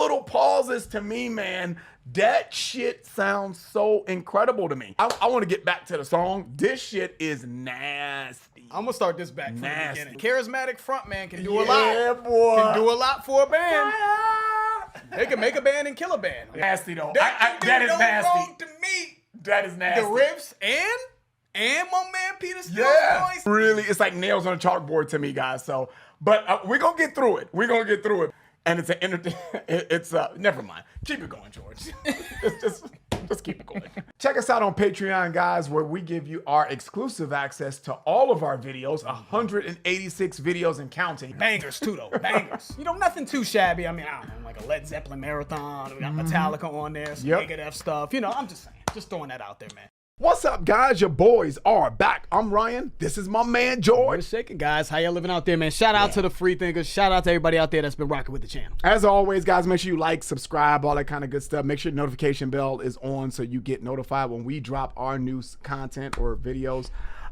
little pauses to me, man, that shit sounds so incredible to me. I want to get back to the song. This shit is nasty. I'm gonna start this back from the beginning. Charismatic frontman can do a lot. Yeah, boy. Can do a lot for a band. They can make a band and kill a band. Nasty though. That is nasty. Wrong to me. That is nasty. The riffs and my man Peter Steele's voice. Really, it's like nails on a chalkboard to me, guys. So, but we're gonna get through it. We're gonna get through it. And it's never mind. Keep it going, George. just keep it going. Check us out on Patreon, guys, where we give you our exclusive access to all of our videos, 186 videos and counting. Bangers too, though. Bangers. You know, nothing too shabby. I mean, I don't know, like a Led Zeppelin marathon. We got Metallica on there, some Megadeth stuff. You know, I'm just saying, just throwing that out there, man. What's up, guys? Your boys are back. I'm Ryan. This is my man, George. What's shaking, guys? How y'all living out there, man? Shout out to the free thinkers. Shout out to everybody out there that's been rocking with the channel. As always, guys, make sure you like, subscribe, all that kind of good stuff. Make sure your notification bell is on so you get notified when we drop our new content or videos.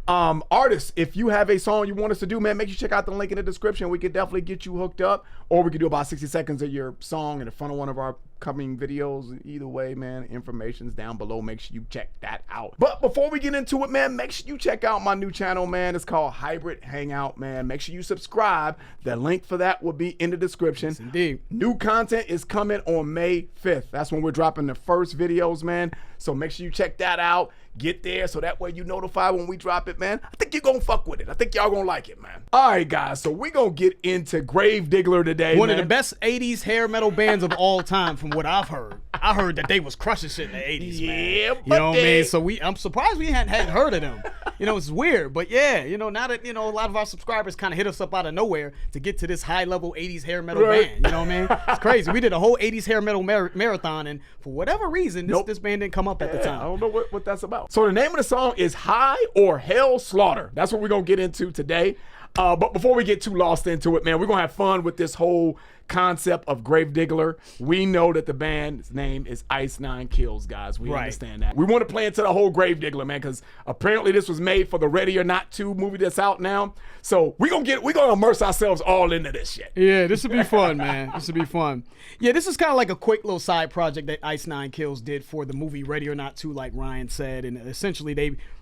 Artists, if you have a song you want us to do, man, make sure you check out the link in the description. We could definitely get you hooked up, or we could do about 60 seconds of your song in the front of one of our coming videos. Either way, man, information's down below. Make sure you check that out. But before we get into it, man, make sure you check out my new channel, man. It's called Hybrid Hangout, man. Make sure you subscribe. The link for that will be in the description. Yes, indeed. New content is coming on May 5th. That's when we're dropping the first videos, man. So make sure you check that out. Get there so that way you notify when we drop it, man. I think you're gonna fuck with it. I think y'all gonna like it, man. All right, guys, so we gonna get into Gravediggler today, One of the best 80s hair metal bands of all time from what I've heard. I heard that they was crushing shit in the 80s, man. Yeah, you know what I mean? So I'm surprised we hadn't heard of them. You know, it's weird, but yeah, you know, now that, you know, a lot of our subscribers kind of hit us up out of nowhere to get to this high-level 80s hair metal band, you know what I mean? It's crazy. We did a whole 80s hair metal marathon, and for whatever reason, this band didn't come up at the time. I don't know what that's about. So the name of the song is High or Hell Slaughter. That's what we're going to get into today. But before we get too lost into it, man, we're going to have fun with this whole concept of Gravediggler. We know that the band's name is Ice Nine Kills, guys. We understand that. We want to play into the whole Gravediggler, man, because apparently this was made for the Ready or Not 2 movie that's out now. So we're gonna immerse ourselves all into this shit. Yeah, this will be fun, man. This will be fun. Yeah, this is kind of like a quick little side project that Ice Nine Kills did for the movie Ready or Not 2, like Ryan said. And essentially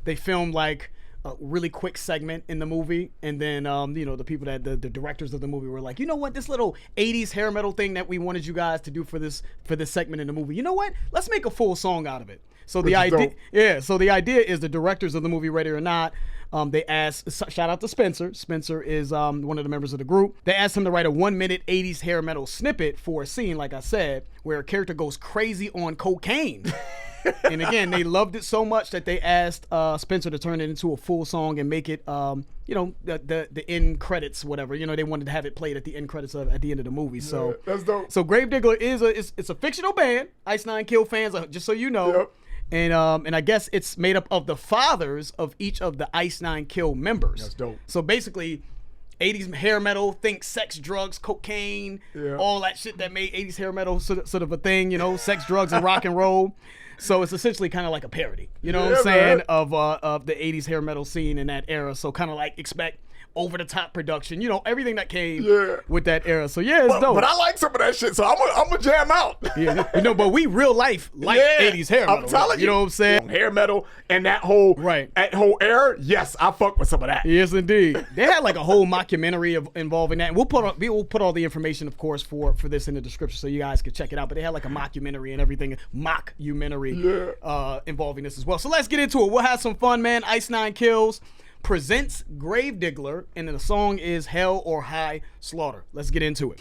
they filmed like a really quick segment in the movie, and then you know, the people that the directors of the movie were like, you know what, this little 80s hair metal thing that we wanted you guys to do for this segment in the movie, you know what, let's make a full song out of it. So the idea, so the idea is the directors of the movie Ready or Not, they asked, shout out to Spencer. Spencer is one of the members of the group. They asked him to write a 1-minute 80s hair metal snippet for a scene, like I said, where a character goes crazy on cocaine. And again, they loved it so much that they asked Spencer to turn it into a full song and make it, you know, the end credits, whatever. You know, they wanted to have it played at the end credits at the end of the movie. So that's dope. So Gravediggler is a fictional band. Ice Nine Kill fans, just so you know. Yep. And I guess it's made up of the fathers of each of the Ice Nine Kill members. That's dope. So basically, 80s hair metal, think sex, drugs, cocaine, all that shit that made 80s hair metal sort of a thing, you know, sex, drugs, and rock and roll. So it's essentially kind of like a parody, you know what I'm saying, man, of the 80s hair metal scene in that era. So kind of like expect over-the-top production, you know, everything that came with that era. So yeah, it's dope. But I like some of that shit, so I'm gonna jam out. Yeah, you know, but we real life like 80s hair metal. I'm telling you, know what I'm saying? Hair metal and that whole era, yes, I fuck with some of that. Yes, indeed. They had like a whole mockumentary involving that. And we'll put all the information, of course, for this in the description so you guys can check it out. But they had like a mockumentary and everything, involving this as well. So let's get into it. We'll have some fun, man. Ice Nine Kills presents Gravediggler, and then the song is Hell or High Slaughter. Let's get into it.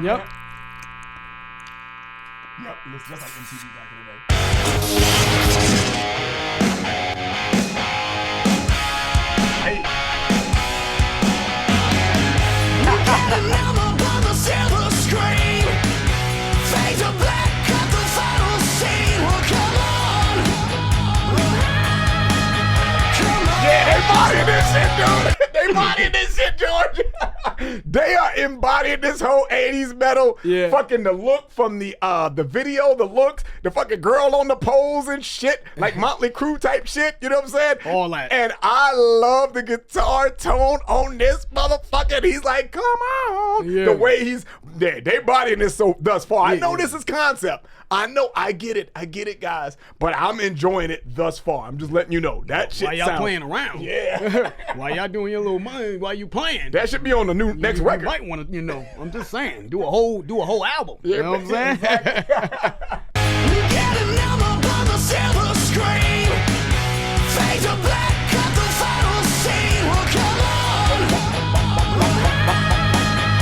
Yep. It's just like MTV back in the day. They body this shit, George. They are embodying this whole 80s metal. Yeah. Fucking the look from the video, the looks, the fucking girl on the poles and shit, like Motley Crue type shit. You know what I'm saying? All that. And I love the guitar tone on this motherfucker. He's like, come on. Yeah. The way they bodying this so thus far. I know yeah. this is concept. I know, I get it, guys. But I'm enjoying it thus far. I'm just letting you know that shit. Why y'all playing around? Yeah. Why y'all doing your little money? Why you playing? That should be on the next record. You might want to, I'm just saying, do a whole album. Yeah, you know what I'm saying? Get a number on the silver screen. Fade to black, cut the final scene. Well, come on.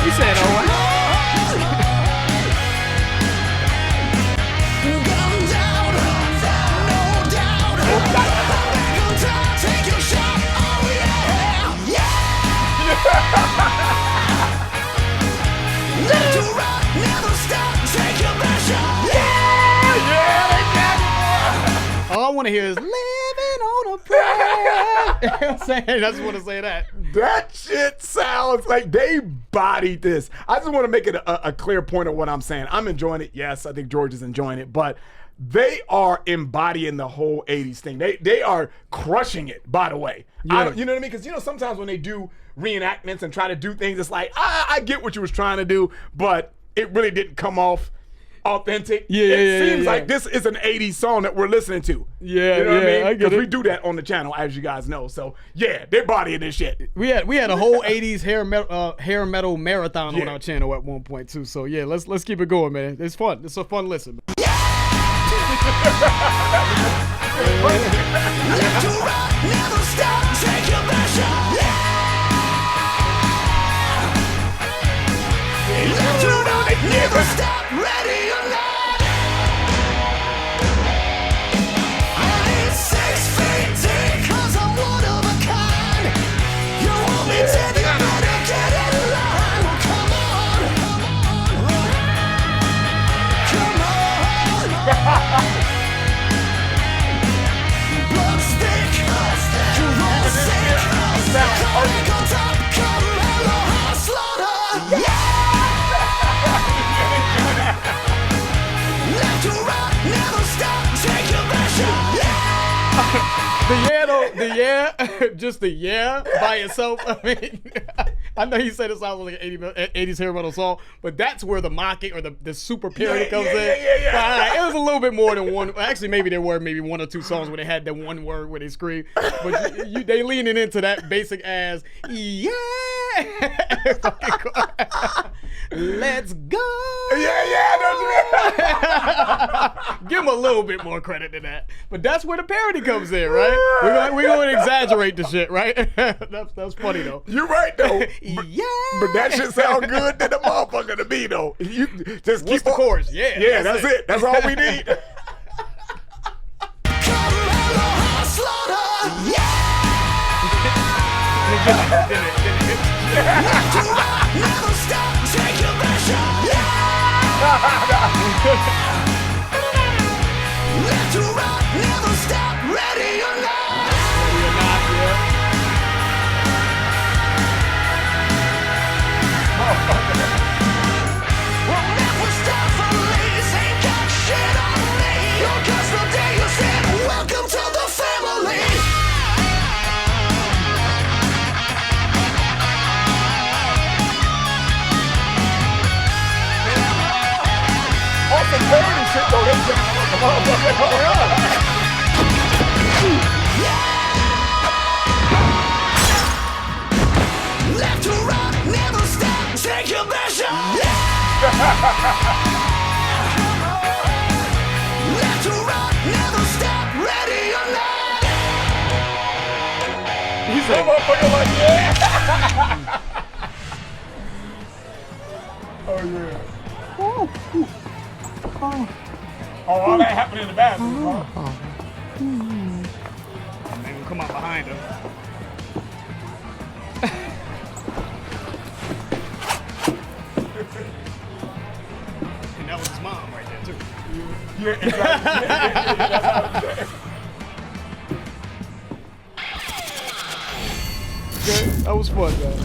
He said, oh, Come down. No doubt. Back on top, take your shot. Oh, yeah. Yeah. Left to right, never stop. Take your best shot. all I want to hear is living on a prayer. You know what I'm saying? I just want to say that. That shit sounds like they bodied this. I just want to make it a clear point of what I'm saying. I'm enjoying it. Yes, I think George is enjoying it, but they are embodying the whole 80s thing. They are crushing it, by the way. Yeah. You know what I mean? Because, sometimes when they do reenactments and try to do things, it's like, I get what you was trying to do, but it really didn't come off authentic. It seems like this is an 80s song that we're listening to. Yeah, you know what I mean? I get Because it. we do that on the channel, as you guys know. So yeah, they're bodying this shit. We had a whole 80s hair metal marathon Yeah. on our channel at one point too. So yeah, let's keep it going, man. It's fun. It's a fun listen. Left to right, never stop, take your best shot. Left to right, never stop, ready or not. I ain't 6 feet deep, 'cause I'm one of a kind. You want me dead, you better get in line. Come on, come on. Blood stick, you roll sick. Chronic on top, come hello, high slaughter. Left to right, never stop, take your best shot. Just the yeah by itself. I mean, I know he said it sounds like an 80s hair metal song, but that's where the mocking or the super parody comes in. Yeah. It was a little bit more than one. Actually, maybe there were maybe one or two songs where they had that one word where they scream, but they leaning into that basic ass yeah. Let's go. Yeah, don't you Give him a little bit more credit than that. But that's where the parody comes in, right? We're going to exaggerate the shit, right? That's funny, though. You're right, though. Yeah. But that shit sound good to the motherfucker to me, though. You just What's keep the on- chorus? Yeah. Yeah, that's it. That's all we need. Come hello, high slaughter. Left to right, never stop, take your best shot. Left to right, never stop, ready or not. We'll never stop for leads, ain't got shit on me. Your cause the day you said, welcome to the family. On some parody shit, though, they just like a motherfucker. Left to right, never stop, take your best shot. Left to right, never stop, ready or not. He That said, motherfucker like, yeah. Oh, yeah. Oh, all that happened in the bathroom, huh? man, we'll come out behind him. And that was his mom right there, too. Yeah, exactly. Yeah, that's how it is. Okay, that was fun, man.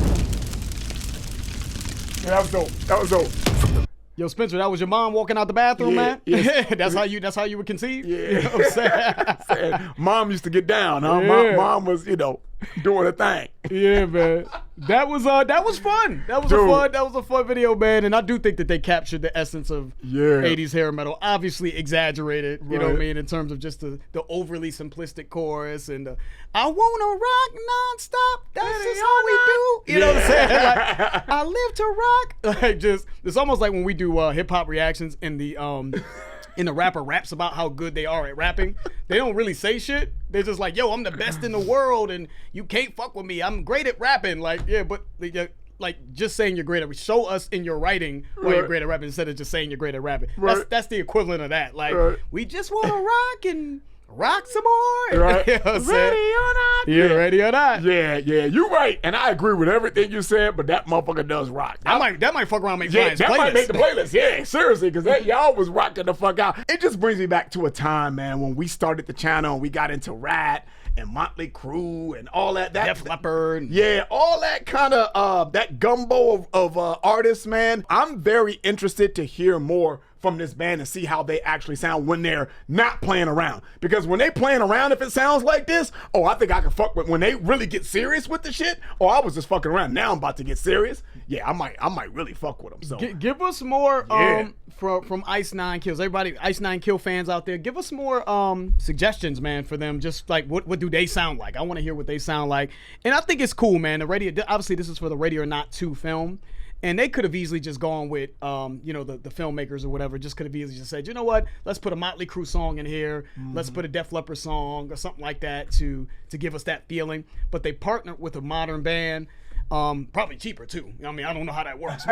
That was dope. That was dope. Yo, Spencer, that was your mom walking out the bathroom, man? Yeah. That's how you were conceived? Yeah. You know what I'm saying? Mom used to get down, huh? Yeah. Mom was, doing a thing. Yeah, man. That was fun. That was a fun video, man. And I do think that they captured the essence of 80s hair metal. Obviously exaggerated, you know what I mean, in terms of just the overly simplistic chorus and I wanna rock nonstop. That's just how we do. You know what I'm saying? Like, I live to rock. Like, just it's almost like when we do hip hop reactions in the rapper raps about how good they are at rapping. They don't really say shit. They're just like, yo, I'm the best in the world and you can't fuck with me. I'm great at rapping. Like, yeah, but like just saying you're great at show us in your writing why you're great at rapping instead of just saying you're great at rapping. That's the equivalent of that. Like, we just want to rock and rock some more. Right. You know what I'm saying? Ready or not? Yeah, ready or not. Yeah, you're right. And I agree with everything you said, but that motherfucker does rock. That might fuck around and make Brian's that playlist. might make the playlist. Yeah, seriously, because y'all was rocking the fuck out. It just brings me back to a time, man, when we started the channel and we got into Rat and Motley Crue and all that. Def Leppard. Yeah, all that kind of, that gumbo of artists, man. I'm very interested to hear more from this band and see how they actually sound when they're not playing around. Because when they playing around, if it sounds like this, I think I can fuck with. When they really get serious with the shit, I was just fucking around. Now I'm about to get serious. Yeah, I might really fuck with them. So give us more from Ice Nine Kills. Everybody, Ice Nine Kill fans out there, give us more suggestions, man, for them. Just like what do they sound like? I want to hear what they sound like. And I think it's cool, man. The radio, obviously, this is for the Ready or Not 2 film. And they could have easily just gone with, the filmmakers or whatever, just could have easily just said, you know what, let's put a Motley Crue song in here. Let's put a Def Leppard song or something like that to give us that feeling. But they partnered with a modern band, probably cheaper too. I mean, I don't know how that works.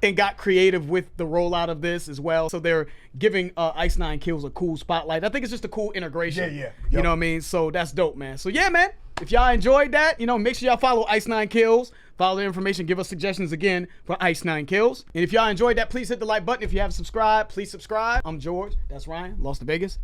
And got creative with the rollout of this as well. So they're giving Ice Nine Kills a cool spotlight. I think it's just a cool integration. Yeah. You know what I mean? So that's dope, man. So yeah, man, if y'all enjoyed that, make sure y'all follow Ice Nine Kills. Follow their information. Give us suggestions again for Ice Nine Kills. And if y'all enjoyed that, please hit the like button. If you haven't subscribed, please subscribe. I'm George. That's Ryan. Lost to Vegas.